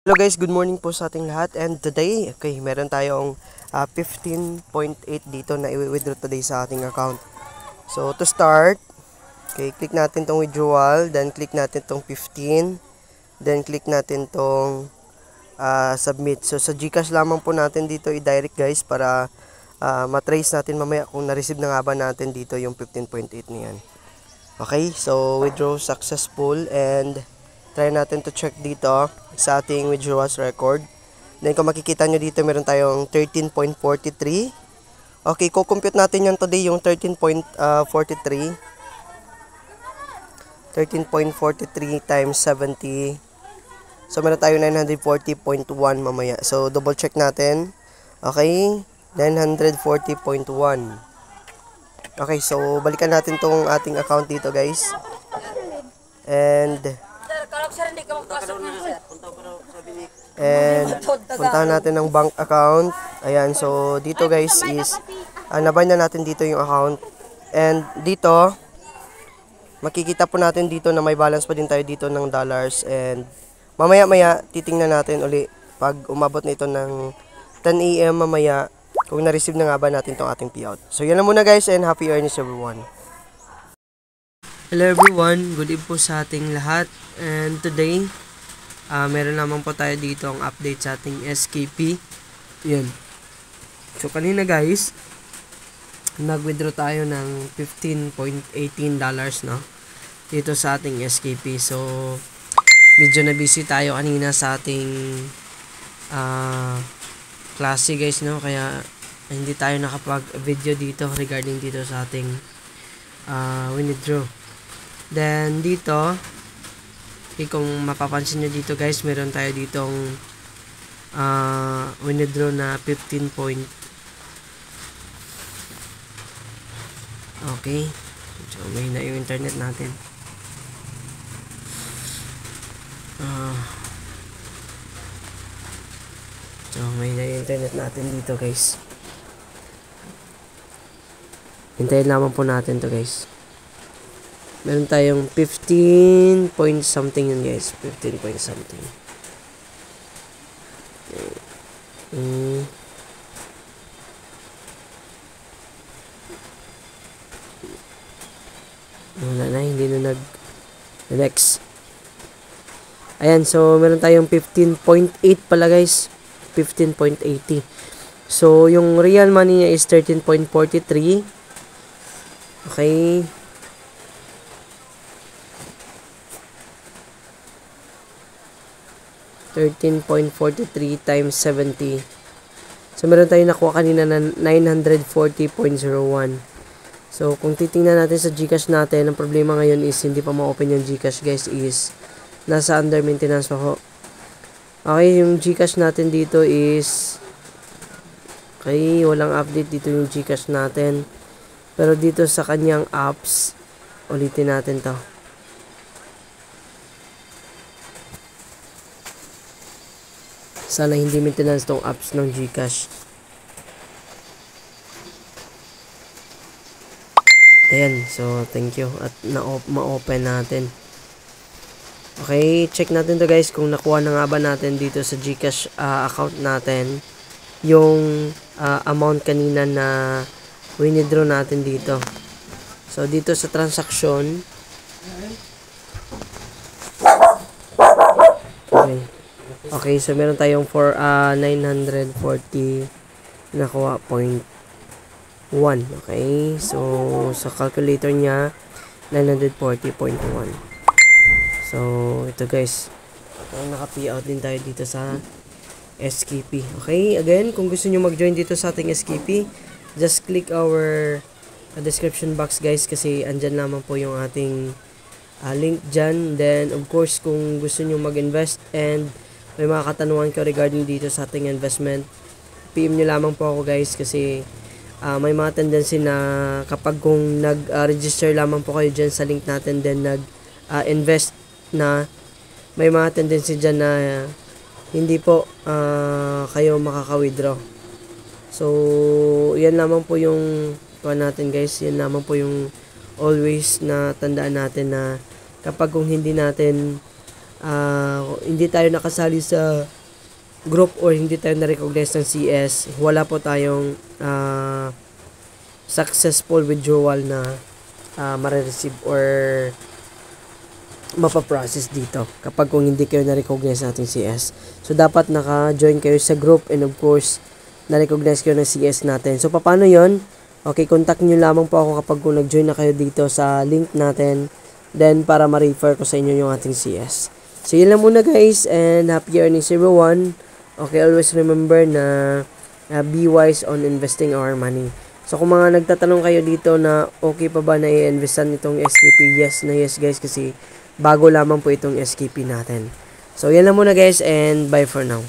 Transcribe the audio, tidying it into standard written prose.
Hello guys, good morning po sa ating lahat, and today, okay, meron tayong 15.8 dito na i-withdraw today sa ating account. So to start, okay, click natin tong withdrawal, then click natin tong 15, then click natin tong submit. So sa GCash lamang po natin dito i-direct guys para matrace natin mamaya kung na-receive na nga ba natin dito yung 15.8 niyan. Okay, so withdraw successful, and try natin to check dito sa ating withdrawals record. Then kung makikita nyo dito, meron tayong 13.43. Okay, kukompute natin yan today, yung 13.43. 13.43 times 70. So meron tayong 940.1 mamaya. So double check natin. Okay, 940.1. Okay, so balikan natin tong ating account dito guys. And puntahan natin ng bank account. Ayan, so dito guys is nabind na natin dito yung account. And dito makikita po natin dito na may balance pa din tayo dito ng dollars. And mamaya titingnan natin uli pag umabot na ito ng 10 AM mamaya kung na-receive na nga ba natin tong ating payout. So yan na muna guys, and happy earnings everyone. Hello everyone, good evening po sa ating lahat. And today, meron naman po tayo dito ang update sa ating SKP. Yan. So kanina guys, nag-withdraw tayo ng $15.18 no, dito sa ating SKP. So medyo na busy tayo kanina sa ating klase guys no, kaya hindi tayo nakapag-video dito regarding dito sa ating withdraw. Then dito, kung mapapansin nyo dito guys, meron tayo ditong withdraw na 15 point. Okay, so may na yung internet natin. So may na yung internet natin dito guys. Hintayin lamang po natin to guys. Meron tayong 15 point something yun guys. 15 point something. Wala na, hindi na next. Ayan, so meron tayong 15.8 pala guys. 15.80. So yung real money niya is 13.43. Okay. $13.43 times 70. So meron tayong nakuha kanina na 940.01. So kung titingnan natin sa GCash natin, ang problema ngayon is hindi pa ma-open yung GCash guys, is nasa under maintenance pa ho. Okay, yung GCash natin dito is okay, walang update dito yung GCash natin. Pero dito sa kanyang apps, ulitin natin to. Sana hindi maintenance tong apps ng GCash. Ayan, so thank you at ma-open natin. Okay, check natin to guys kung nakuha na nga ba natin dito sa GCash account natin yung amount kanina na withdraw natin dito. So dito sa transaction, okay, so meron tayong 940 nakuha 0.1. Okay, so sa calculator niya 940.1. So ito guys, naka-payout din tayo dito sa SKP. Okay, again, kung gusto nyo mag-join dito sa ating SKP, just click our description box guys, kasi andyan naman po yung ating link dyan. Then of course, kung gusto nyo mag-invest and may mga katanungan ka regarding dito sa ating investment, PM nyo lamang po ako guys, kasi may mga tendency na kapag kung nag-register lamang po kayo dyan sa link natin, then nag-invest na, may mga tendency dyan na hindi po kayo makaka-withdraw. So yan lamang po yung natin guys, yan lamang po yung always na tandaan natin, na kapag kung hindi natin hindi tayo nakasali sa group or hindi tayo na-recognize ng CS, wala po tayong successful withdrawal na mare-receive or mapaprocess dito kapag kung hindi kayo na-recognize natin CS. So, dapat naka-join kayo sa group and of course, na-recognize kayo ng CS natin. So, paano yon? Okay, contact nyo lamang po ako kapag kung nag-join na kayo dito sa link natin. Then, para ma-refer ko sa inyo yung ating CS. So, yun lang muna guys and happy earnings everyone. Okay, always remember na be wise on investing our money. So, kung mga nagtatanong kayo dito na okay pa ba na i-investan itong SKP, yes na yes guys kasi bago lamang po itong SKP natin. So, yan lang muna guys and bye for now.